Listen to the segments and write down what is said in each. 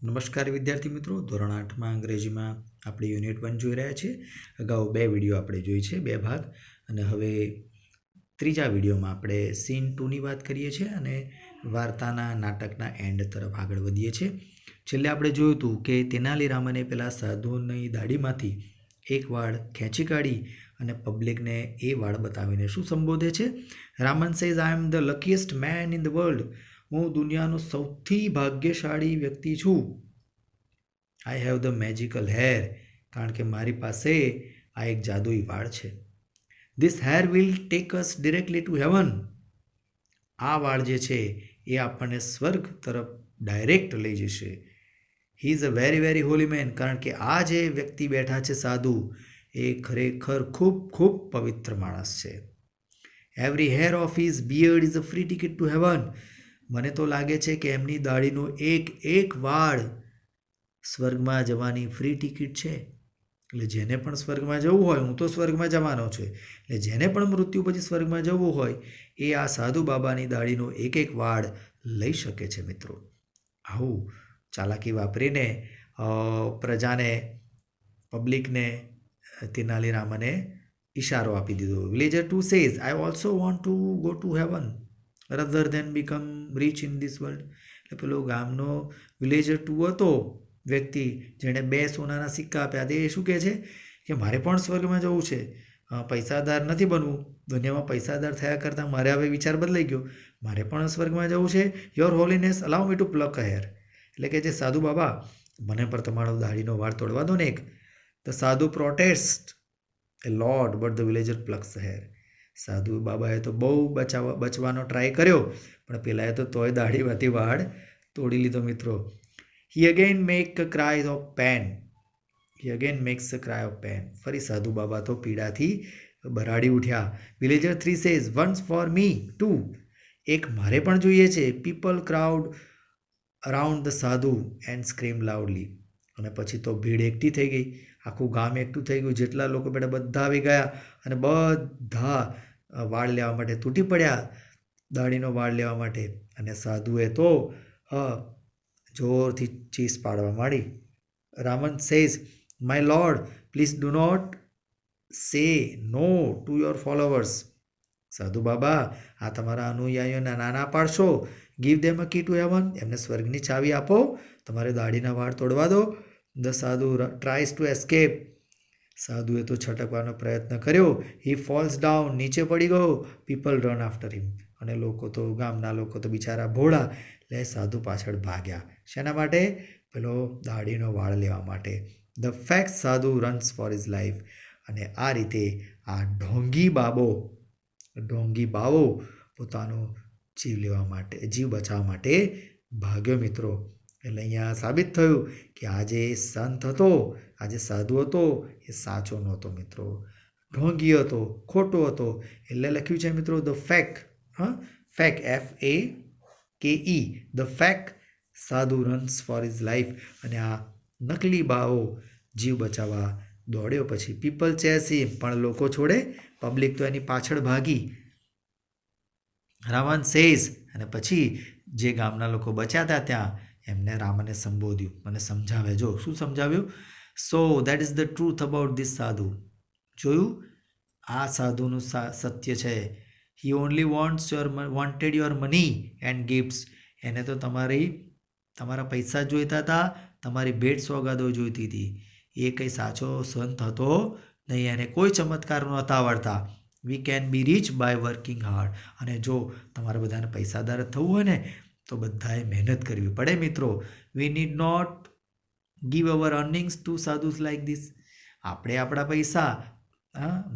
નમસ્કાર વિદ્યાર્થી મિત્રો, ધોરણ 8માં અંગ્રેજીમાં આપણે યુનિટ 1 જોઈ રહ્યા છીએ. અગાઉ 2 વિડીયો આપણે જોઈ છે, 2 ભાગ, અને હવે ત્રીજા વિડીયોમાં આપણે સીન 2ની વાત કરીએ છીએ અને વાર્તાના નાટકના એન્ડ તરફ આગળ વધીએ છીએ. છેલ્લે આપણે જોયું હતું કે તેનાલીરામને પેલા સાધુની દાઢીમાંથી એક વાળ ખેંચી કાઢી અને પબ્લિકને એ વાળ બતાવીને શું સંબોધે છે? Raman says, I am the luckiest man in the world. હું દુનિયાનો સૌથી ભાગ્યશાળી વ્યક્તિ છું. I have the magical hair, કારણ કે મારી પાસે આ એક જાદુઈ વાળ છે. This hair will take us directly to heaven. આ વાળ જે છે એ આપણને સ્વર્ગ તરફ ડાયરેક્ટ લઈ જશે. He is a very very holy man, કારણ કે આ જે વ્યક્તિ બેઠા છે સાધુ, એ ખરેખર ખૂબ ખૂબ પવિત્ર માણસ છે. Every hair of his beard is a free ticket to heaven. મને તો લાગે છે કે એમની દાઢીનો એક વાળ સ્વર્ગમાં જવાની ફ્રી ટિકિટ છે. એટલે જેને પણ સ્વર્ગમાં જવું હોય, હું તો સ્વર્ગમાં જવાનો છું, એટલે જેને પણ મૃત્યુ પછી સ્વર્ગમાં જવું હોય એ આ સાધુ બાબાની દાઢીનો એક વાળ લઈ શકે છે. મિત્રો, આવું ચાલાકી વાપરીને પ્રજાને, પબ્લિકને તેનાલીરામને ઈશારો આપી દીધો. Villager 2 says, I also want to go to heaven rather than become rich in this world. એટલે પેલો ગામનો વિલેજર 2 હતો વ્યક્તિ, જેણે 2 સોનાના સિક્કા આપ્યા, તે શું કહે છે કે મારે પણ સ્વર્ગમાં જવું છે, પૈસાદાર નથી બનવું. દુનિયામાં પૈસાદાર થયા કરતાં મારે હવે વિચાર બદલાઈ ગયો, મારે પણ સ્વર્ગમાં જવું છે. Your holiness, allow me to pluck a hair. એટલે કે જે સાધુ બાબા, મને પણ તમારો દાઢીનો વાળ તોડવા દો ને એક. ધ સાધુ protest A lot, but the villager પ્લક્સ hair. સાધુ બાબાએ તો બહુ બચવાનો ટ્રાય કર્યો, પણ પેલાએ તો તોય દાઢીમાંથી વાળ તોડી લીધો. મિત્રો, he again make a cry of pain. He again makes a cry of pain. ફરી સાધુ બાબા તો પીડાથી બરાડી ઉઠ્યા. Villager 3 says, once for me too. એક મારે પણ જોઈએ છે. People crowd around the sadhu and scream loudly. અને પછી તો ભીડ એકઠી થઈ ગઈ, આખું ગામ એકઠું થઈ ગયું. જેટલા લોકો બેઠા બધા આવી ગયા અને બધા વાળ લેવા માટે તૂટી પડ્યા, દાઢીનો વાળ લેવા માટે. અને સાધુએ તો જોરથી ચીસ પાડવા માંડી. Raman says, my lord, please do not say no to your followers. સાધુ બાબા, આ તમારા અનુયાયીઓને ના પાડશો. Give them a key to heaven. એમને સ્વર્ગની ચાવી આપો, તમારે દાઢીના વાળ તોડવા દો. ધ સાધુ ટ્રાઈઝ ટુ એસ્કેપ. સાધુએ તો છટકવાનો પ્રયત્ન કર્યો. હી ફોલ્સ ડાઉન, નીચે પડી ગયો. પીપલ રન આફ્ટર હિમ. અને લોકો તો, ગામના લોકો તો બિચારા ભોળા, એટલે સાધુ પાછળ ભાગ્યા. શેના માટે? પેલો દાઢીનો વાળ લેવા માટે. ધ ફેક્ટ સાધુ રન્સ ફોર હિઝ લાઈફ. અને આ રીતે આ ઢોંગી બાવો પોતાનો જીવ બચાવવા માટે ભાગ્યો. મિત્રો, એટલે અહીંયા સાબિત થયું કે આ જે સંત હતો, આ જે સાધુ હતો, એ સાચો નહોતો. મિત્રો, ઢોંગી હતો, ખોટો હતો. એટલે લખ્યું છે મિત્રો, the fake, fake, FAKE, the fake સાધુ રન્સ ફોર હિઝ લાઈફ. અને આ નકલી બાવો જીવ બચાવવા દોડ્યો. પછી પીપલ ચેસી, પણ લોકો છોડે, પબ્લિક તો એની પાછળ ભાગી. રાવણ સેઝ, અને પછી જે ગામના લોકો બચ્યા હતા ત્યાં એમને રામને સંબોધ્યું, મને સમજાવે. જો શું સમજાવ્યું? So that is the truth about this sadhu. જોયું, આ સાધુનું સત્ય છે. He only wanted your money and gifts. એને તો તમારા પૈસા જોઈતા હતા, તમારી ભેટ સોગાદો જોઈતી હતી. એ કંઈ સાચો સંત હતો નહીં, એને કોઈ ચમત્કાર નહોતા આવડતા. We can be rich by working hard. અને જો તમારે બધાને પૈસાદાર થવું હોય ને, તો બધાએ મહેનત કરવી પડે. મિત્રો, we need not give our earnings to sadhus like this. આપણે આપણા પૈસા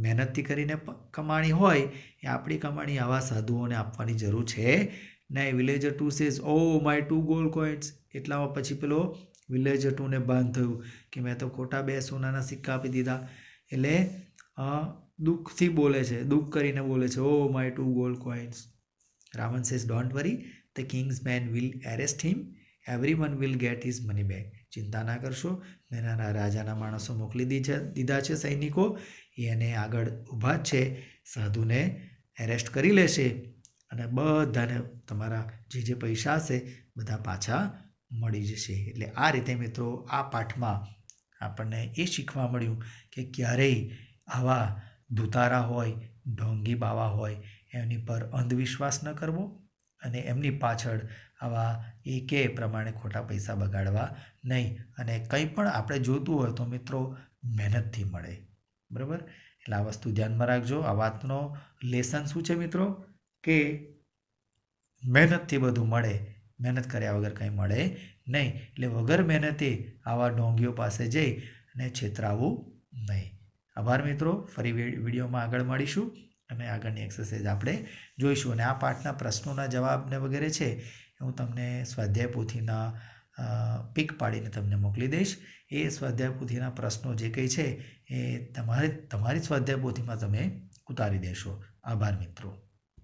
મહેનતથી કરીને કમાણી હોય, એ આપણી કમાણી આવા સાધુઓને આપવાની જરૂર છે નહીં. Villager 2 says, O my 2 gold coins. એટલામાં પછી પેલો વિલેજર 2ને ભાન થયું કે મેં તો ખોટા 2 સોનાના સિક્કા આપી દીધા. એટલે દુઃખથી બોલે છે, દુઃખ કરીને બોલે છે, oh my 2 gold coins. Ravan says, don't worry, the king's men will arrest him, everyone will get his money back. ચિંતા ના કરશો, મેં રાજાના માણસો મોકલી દીધા છે, સૈનિકો. એને આગળ ઊભા જ છે, સાધુને એરેસ્ટ કરી લેશે અને બધાને તમારા જે પૈસા હશે બધા પાછા મળી જશે. એટલે આ રીતે મિત્રો આ પાઠમાં આપણને એ શીખવા મળ્યું કે ક્યારેય આવા દુતારા હોય, ઢોંગી બાવા હોય એમની પર અંધવિશ્વાસ ન કરવો અને એમની પાછળ આવા એ કે પ્રમાણે ખોટા પૈસા બગાડવા નહીં. અને કંઈ પણ આપણે જોતું હોય તો મિત્રો મહેનતથી મળે. બરાબર? એટલે આ વસ્તુ ધ્યાનમાં રાખજો. આ વાતનો લેસન શું છે મિત્રો? કે મહેનતથી બધું મળે, મહેનત કર્યા વગર કંઈ મળે નહીં. એટલે વગર મહેનતે આવા ઢોંગીઓ પાસે જઈ અને છેતરાવું નહીં. આભાર મિત્રો. ફરી વિડીયોમાં આગળ મળીશું અને આગળની એક્સરસાઇઝ આપણે જોઈશું. અને આ પાઠના પ્રશ્નોના જવાબને વગેરે છે હું તમને સ્વાધ્યાય પોથીના પિક પાડીને તમને મોકલી દઈશ. એ સ્વાધ્યાય પોથીના પ્રશ્નો જે કંઈ છે એ તમારી સ્વાધ્યાય પોથીમાં તમે ઉતારી દેશો. આભાર મિત્રો.